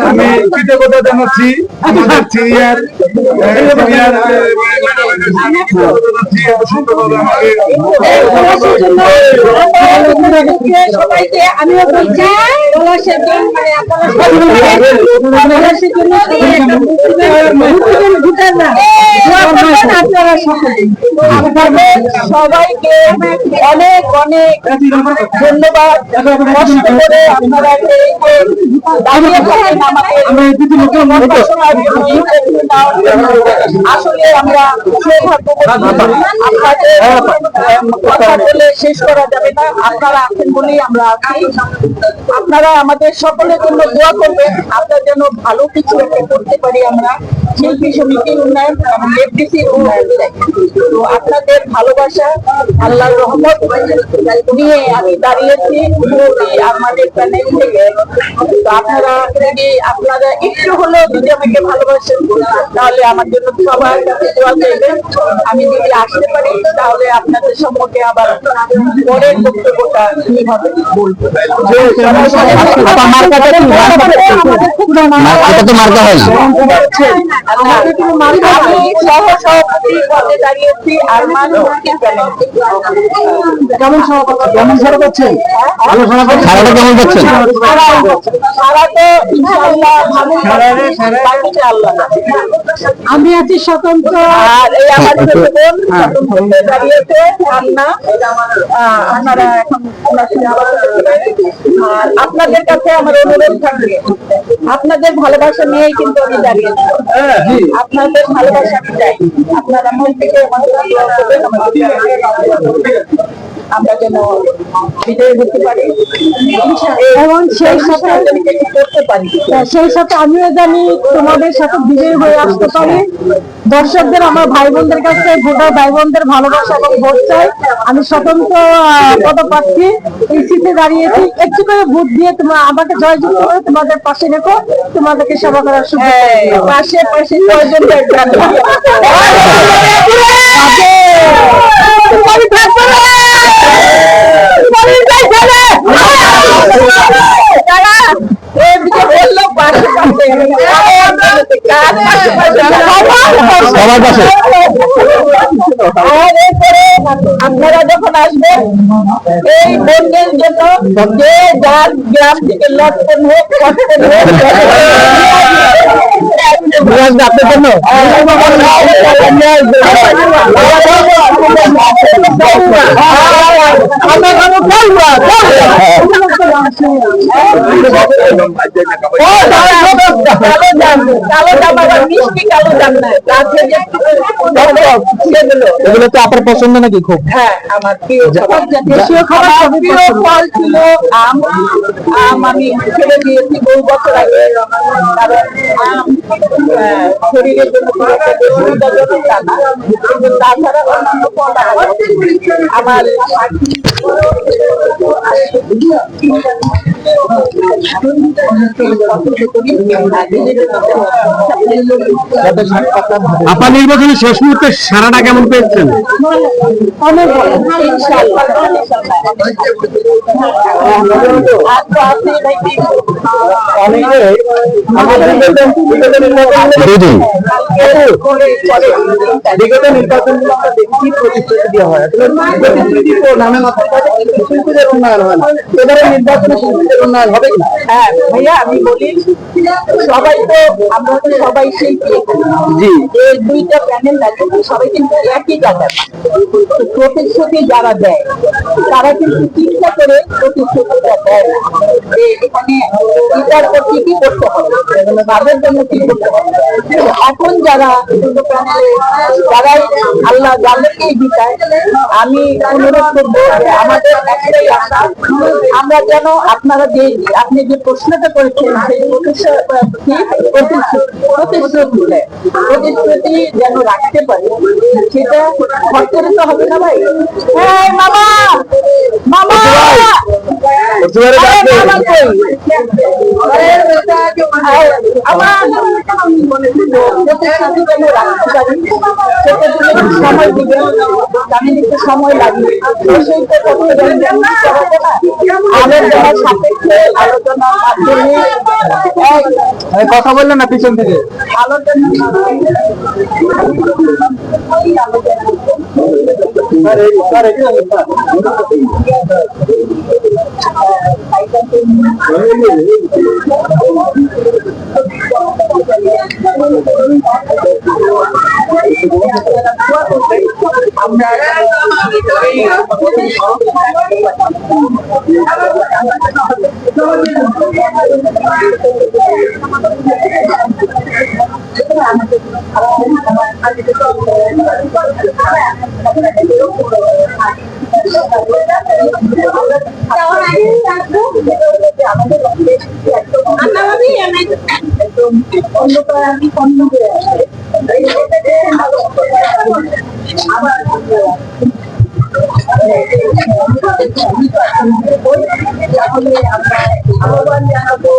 আমি কৃতজ্ঞতা জানাচ্ছি আমাদের সিনিয়র সবাইকে আমিও বলছি সবাইকে অনেক অনেক ধন্যবাদ। কষ্ট করে আপনারা আসলে আমরা শেষ করা যাবে না। আপনারা আছেন বলেই আমরা আছি। আপনারা আমাদের সকলের জন্য দোয়া করবেন, আমরা যেন ভালো কিছু করতে পারি। আমরা শিল্পী সমিতির উন্নয়ন এবং এফডিসির উন্নয়ন চাই। তো আপনাদের ভালোবাসা, আল্লাহর রহমত নিয়ে আমি দাঁড়িয়েছি আমাদের প্যানেল থেকে। তো আপনারা একটু হলেও যদি আমাকে ভালোবাসেন তাহলে আমার জন্য সবার কাছে দোয়া চাইবেন। আমি যদি আসতে পারি তাহলে আপনাদের সম্পর্কে আবার পরের বক্তব্যটা কিভাবে বলবো। আমি সহসভাপতি পদে দাঁড়িয়েছি আরমান মুক্তির প্যানেল। কেমন সারা পাচ্ছেন? আমি আছি স্বতন্ত্র, আর এই আমার দাঁড়িয়েছে আপনারা এখন আর আপনাদের কাছে আমার অনুরোধ থাকবে, আপনাদের ভালোবাসা নিয়েই কিন্তু আমি দাঁড়িয়েছি। আপনাদের ভালোবাসা আমি চাই, আপনারা মন থেকে আমরা যেন বিজয় হতে পারি এবং সেই সাথে করতে পারি। সেই সাথে আমিও জানি তোমাদের সাথে বিজয় হয়ে আসতে পারি। দর্শকদের, আমার ভাই বোনদের কাছে, ভোটার ভাই বোনদের ভালোবাসা এবং ভোট চাই। আমি স্বতন্ত্র পদপ্রার্থী, এই সিটে দাঁড়িয়েছি। একটু করে ভোট দিয়ে তোমরা আমাকে জয়যুক্ত করে তোমাদের পাশে রেখো, তোমাদেরকে সেবা করার সুযোগ। পাশে পাশে প্রয়োজন আপনারা যখন আসবেন এই বন্যের জন্য যে যার গ্রাম থেকে লটকন হোক আপনার জন্য এগুলো তো আপনার পছন্দ নাকি? খুব, হ্যাঁ, আমার প্রিয় ফল ছিল আম। আমি ছেড়ে দিয়েছি বহু বছর আগে, কারণ আম শরীরের জন্য তাছাড়া অন্যান্য ফল আমার আপনার নির্বাচনের শেষ মুহূর্তে সারাটা কেমন পেয়েছেন? অনেক বিগত নির্বাচনগুলো আমরা দেখি প্রতিশ্রুতি দেওয়া হয়, নামে মাত্র শিল্পীদের উন্নয়ন হয় না। এবারে নির্বাচনে শিল্পীদের উন্নয়ন হবে কিনা? হ্যাঁ ভাইয়া, আমি বলি সবাই তো আমরা তো সবাই শিল্পী। জি, এই দুইটা প্যানেল আছে, সবাই কিন্তু একই জায়গায়। প্রতিশ্রুতি যারা দেয় তারা কিন্তু চিন্তা করে প্রতিশ্রুতিটা দেয় না, এখানে এটার পর কি কি করতে হবে, তাদের জন্য কি করতে হবে। এখন যারা যারাই আল্লাহ যাদেরকেই জিতায়, আমি অনুরোধ করবো আমাদের একটাই আশা, আমরা যেন আপনারা যে আপনি যে প্রশ্নটা করেছেন সেই প্রতিশ্রুতি যেন রাখতে পারি, সেটা খরচের তো হবে না ভাই। হ্যাঁ মামা, মামা আমার প্রতিশ্রুতি যেন রাখতে পারি, সেটার জন্য একটু সময় দিবেন, জানেন একটু সময় লাগবে। সেই তো করতে পারবেন না, আলোচনা সাপেক্ষে, আলোচনার মাধ্যমে কথা বললেন না পিছন থেকে। আলোচনা আমরা আহ্বান জানাবো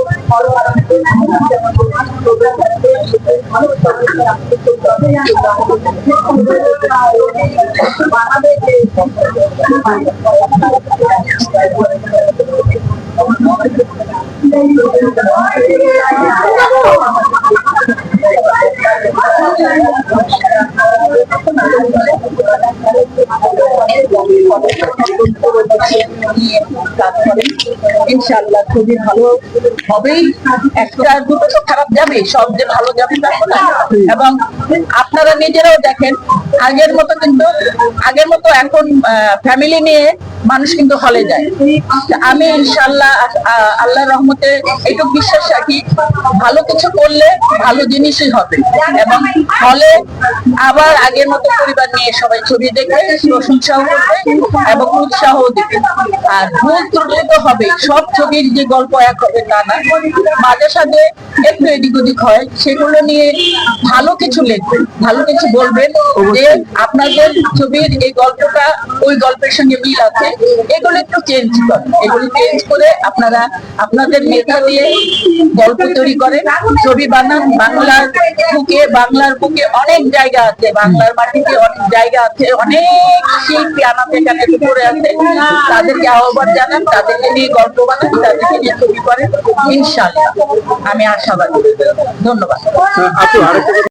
ইনশাআল্লাহ খুবই ভালো হবেই। একটা দুটো তো খারাপ যাবে, সব যে ভালো যাবে তা তো না। এবং আপনারা নিজেরাও দেখেন, আগের মতো এখন ফ্যামিলি নিয়ে মানুষ কিন্তু হলে যায়। আমি ইনশাআল্লাহ আল্লাহর রহমতে এইটুকু বিশ্বাস রাখি, ভালো কিছু করলে ভালো জিনিসই হবে। এবং হলে আবার আগের মতো পরিবার নিয়ে সবাই ছবি দেখবে, প্রশংসাও করবে এবং উৎসাহও দেবে। আর ভুল ত্রুটি তো হবে, সব ছবির যে গল্প এক হবে তা না, মাঝে সাঝে একটু এদিক ওদিক হয়, সেগুলো নিয়ে ভালো কিছু লিখবেন, ভালো কিছু বলবেন যে আপনাদের ছবির এই গল্পটা ওই গল্পের সঙ্গে মিল আছে, এগুলো একটু চেঞ্জ করেন। এগুলো চেঞ্জ করে আপনারা আপনাদের মেধা দিয়ে গল্প তৈরি করেন, ছবি বানান। বাংলার বুকে অনেক জায়গা আছে, বাংলার মাটিতে অনেক জায়গা আছে, অনেক শিল্পী আনাতে কানাতে করে আছে, তাদেরকে আহ্বান জানান, তাদেরকে নিয়ে গল্প বানান, তাদেরকে নিয়ে ছবি করেন। ইনশাআল্লাহ আমি আশাবাদী। ধন্যবাদ।